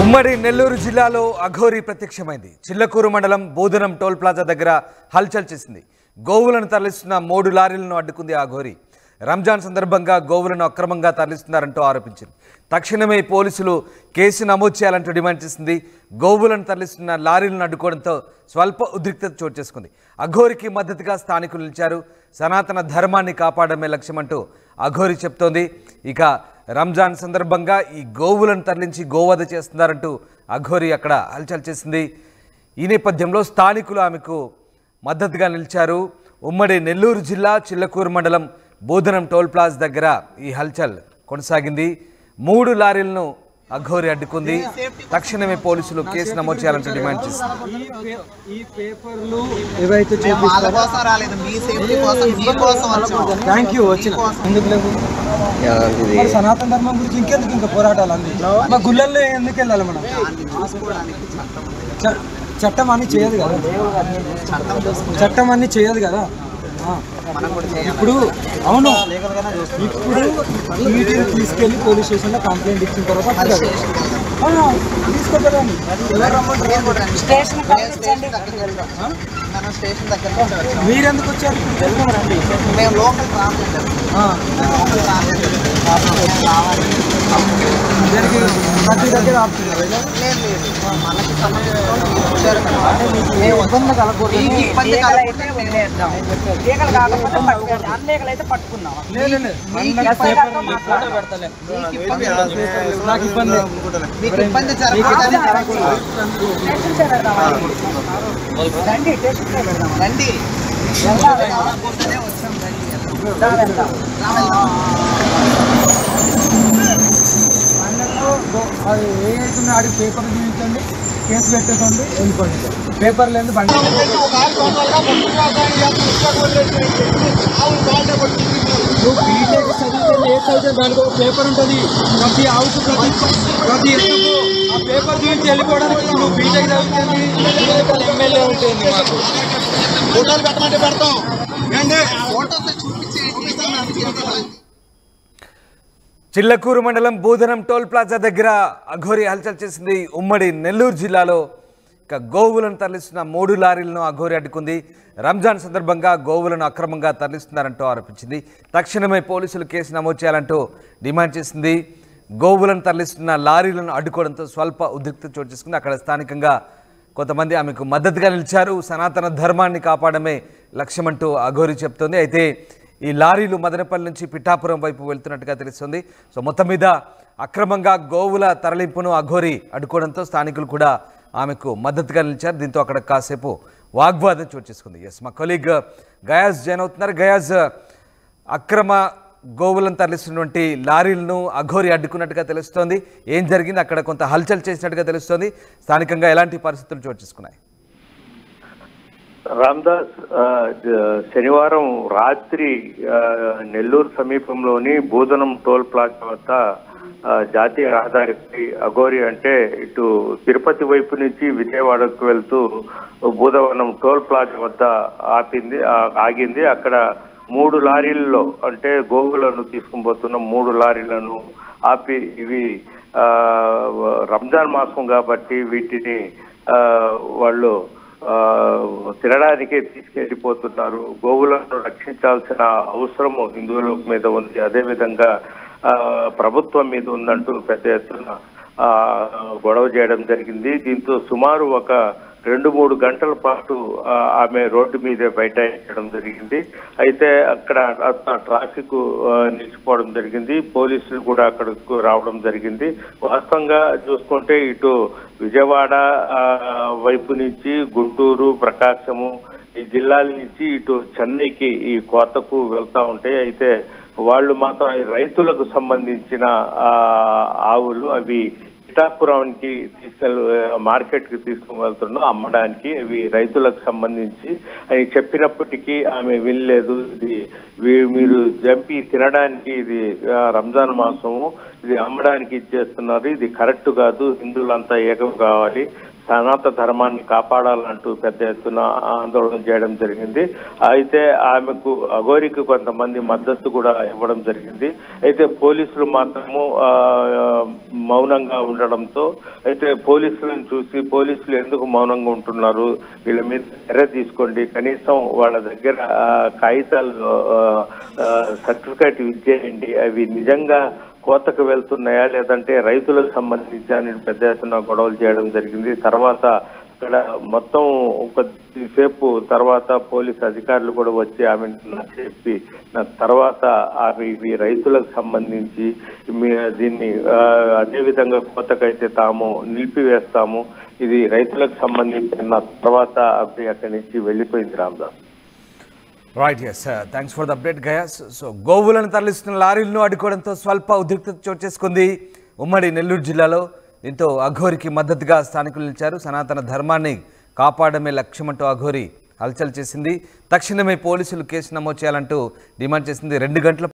ఉమ్మడి నెల్లూరు జిల్లాలో అఘోరి ప్రత్యక్షమైంది. చిల్లకూరు మండలం బోధనం టోల్ ప్లాజా దగ్గర హల్చల్ చేసింది. గోవులను తరలిస్తున్న 3 లారీలను అడ్డుకుంది అఘోరి. రంజాన్ సందర్భంగా గోవులను అక్రమంగా తరలిస్తున్నారంటూ ఆరోపించింది. తక్షణమే పోలీసులు కేసు నమోదు చేయాలంటూ డిమాండ్ చేసింది. గోవులను తరలిస్తున్న లారీలను అడ్డుకోవడంతో స్వల్ప ఉద్రిక్తత చోటు చేసుకుంది. అఘోరికి మద్దతుగా స్థానికులు నిలిచారు. సనాతన ధర్మాన్ని కాపాడమే లక్ష్యమంటూ అఘోరి చెప్తోంది. ఇక రంజాన్ సందర్భంగా ఈ గోవులను తరలించి గోవధ చేస్తున్నారంటూ అఘోరి అక్కడ హల్చల్ చేసింది. ఈ నేపథ్యంలో స్థానికులు ఆమెకు మద్దతుగా నిలిచారు. ఉమ్మడి నెల్లూరు జిల్లా చిల్లకూరు మండలం బోధనం టోల్ ప్లాజా దగ్గర ఈ హల్చల్ కొనసాగింది. 3 లారీలను అఘోరి అడ్డుకుంది. తక్షణమే పోలీసులు కేసు నమోదు చేయాలంటూ డిమాండ్ చేసింది. సనాతన ధర్మం గురించి ఇంకెందుకు ఇంకా పోరాటాలు అంది మా గుళ్ళల్లో ఎందుకు వెళ్ళాలి మనం? చట్టం అన్ని చేయదు కదా, చట్టం అన్ని చేయదు కదా. ఇప్పుడు అవును, ఇప్పుడు మీటింగ్ తీసుకెళ్ళి పోలీస్ స్టేషన్లో కంప్లైంట్ ఇచ్చిన తర్వాత తీసుకోకదండి. మీరెందుకు వచ్చారు? మేము లోకల్ ప్రతి దగ్గర ఆపుతున్నారు. మనకి ఇబ్బంది కలగకూడదు. రండి అది ఏదైతుందో ఆడికి పేపర్ చూపించండి, కేసు పెట్టేసండి, వెళ్ళిపోండి. పేపర్ లేదు బండి నువ్వు బీటెక్ చదివితే ఏ చదివితే దానికి ఒక పేపర్ ఉంటుంది. ప్రతి ఆవుకు ప్రతి ఎందుకు ఆ పేపర్ చూపించి వెళ్ళిపోవడానికి నువ్వు బీటెక్ చదివితే ఎమ్మెల్యే ఉంటుంది. మాకు ఫోటోలు పెట్టమంటే పెడతాం. చిల్లకూరు మండలం బోధనం టోల్ ప్లాజా దగ్గర అఘోరి హల్చల్ చేసింది. ఉమ్మడి నెల్లూరు జిల్లాలో ఇక గోవులను తరలిస్తున్న 3 లారీలను అఘోరి అడ్డుకుంది. రంజాన్ సందర్భంగా గోవులను అక్రమంగా తరలిస్తున్నారంటూ ఆరోపించింది. తక్షణమే పోలీసులు కేసు నమోదు చేయాలంటూ డిమాండ్ చేసింది. గోవులను తరలిస్తున్న లారీలను అడ్డుకోవడంతో స్వల్ప ఉద్రిక్తత చోటు చేసుకుంది. అక్కడ స్థానికంగా కొంతమంది ఆమెకు మద్దతుగా నిలిచారు. సనాతన ధర్మాన్ని కాపాడమే లక్ష్యమంటూ అఘోరి చెప్తోంది. అయితే ఈ లారీలు మదనపల్లి నుంచి పిఠాపురం వైపు వెళ్తున్నట్టుగా తెలుస్తుంది. సో మొత్తం మీద అక్రమంగా గోవుల తరలింపును అఘోరి అడ్డుకోవడంతో స్థానికులు కూడా ఆమెకు మద్దతుగా నిలిచారు. దీంతో అక్కడ కాసేపు వాగ్వాదం చోటు చేసుకుంది. ఎస్, మా కొలీగ్ గయాజ్ జాయిన్ అవుతున్నారు. గయాజ్, అక్రమ గోవులను తరలిస్తున్నటువంటి లారీలను అఘోరి అడ్డుకున్నట్టుగా తెలుస్తోంది. ఏం జరిగింది? అక్కడ కొంత హల్చల్ చేసినట్టుగా తెలుస్తోంది. స్థానికంగా ఎలాంటి పరిస్థితులు చోటు చేసుకున్నాయి? రామ్దాస్, శనివారం రాత్రి నెల్లూరు సమీపంలోని బోధనం టోల్ ప్లాజా వద్ద జాతీయ రహదారికి అఘోరి అంటే ఇటు తిరుపతి వైపు నుంచి విజయవాడకు వెళ్తూ బోధవనం టోల్ ప్లాజా వద్ద ఆగింది. అక్కడ 3 లారీల్లో అంటే గోవులను తీసుకుపోతున్న 3 లారీలను ఆపి ఇవి రంజాన్ మాసం కాబట్టి వీటిని వాళ్ళు తినడానికే తీసుకెళ్లిపోతున్నారు. గోవులను రక్షించాల్సిన అవసరం హిందువుల మీద ఉంది, అదేవిధంగా ప్రభుత్వం మీద ఉందంటూ పెద్ద ఎత్తున గొడవ చేయడం జరిగింది. దీంతో సుమారు ఒక 2-3 గంటల పాటు ఆమె రోడ్డు మీదే బైఠాయించడం జరిగింది. అయితే అక్కడ ట్రాఫిక్ నిలిచిపోవడం జరిగింది. పోలీసులు కూడా అక్కడకు రావడం జరిగింది. వాస్తవంగా చూసుకుంటే ఇటు విజయవాడ వైపు నుంచి గుంటూరు, ప్రకాశము ఈ జిల్లాల నుంచి ఇటు చెన్నైకి ఈ కోతకు వెళ్తా ఉంటాయి. అయితే వాళ్ళు మాత్రం రైతులకు సంబంధించిన ఆవులు అవి పిఠాపురానికి మార్కెట్ కి తీసుకుని వెళ్తున్నాం అమ్మడానికి. ఇవి రైతులకు సంబంధించి అని చెప్పినప్పటికీ ఆమె వినలేదు. ఇది మీరు జంపి తినడానికి, ఇది రంజాన్ మాసము, ఇది అమ్మడానికి ఇచ్చేస్తున్నారు, ఇది కరెక్ట్ కాదు, హిందువులంతా ఏకం కావాలి, సనాతన ధర్మాన్ని కాపాడాలంటూ పెద్ద ఎత్తున ఆందోళన చేయడం జరిగింది. అయితే ఆమెకు అఘోరికి కొంతమంది మద్దతు కూడా ఇవ్వడం జరిగింది. అయితే పోలీసులు మాత్రము మౌనంగా ఉండడంతో అయితే పోలీసులను చూసి పోలీసులు ఎందుకు మౌనంగా ఉంటున్నారు, వీళ్ళ మీద చర్య తీసుకోండి, కనీసం వాళ్ళ దగ్గర కాగితాలు సర్టిఫికేట్ ఇచ్చేయండి, అవి నిజంగా కోతకు వెళ్తున్నాయా లేదంటే రైతులకు సంబంధించి అని పెద్ద ఎత్తున గొడవలు చేయడం జరిగింది. తర్వాత ఇక్కడ మొత్తం కొద్దిసేపు తర్వాత పోలీసు అధికారులు కూడా వచ్చి ఆమె చెప్పి తర్వాత ఇవి రైతులకు సంబంధించి దీన్ని అదేవిధంగా కోతకైతే తాము నిలిపివేస్తాము, ఇది రైతులకు సంబంధించిన తర్వాత అక్కడి నుంచి వెళ్ళిపోయింది Ramdas. Right, yes, thanks for the update guys. So గోవులను తరలిస్తున్న లారీలను అడ్డుకోవడంతో స్వల్ప ఉద్రిక్తత చోటు చేసుకుంది ఉమ్మడి నెల్లూరు జిల్లాలో. దీంతో అఘోరికి మద్దతుగా స్థానికులు నిలిచారు. సనాతన ధర్మాన్ని కాపాడమే లక్ష్యమంటూ అఘోరి హల్చల్ చేసింది. తక్షణమే పోలీసులు కేసు నమోదు చేయాలంటూ డిమాండ్ చేసింది. 2 గంటల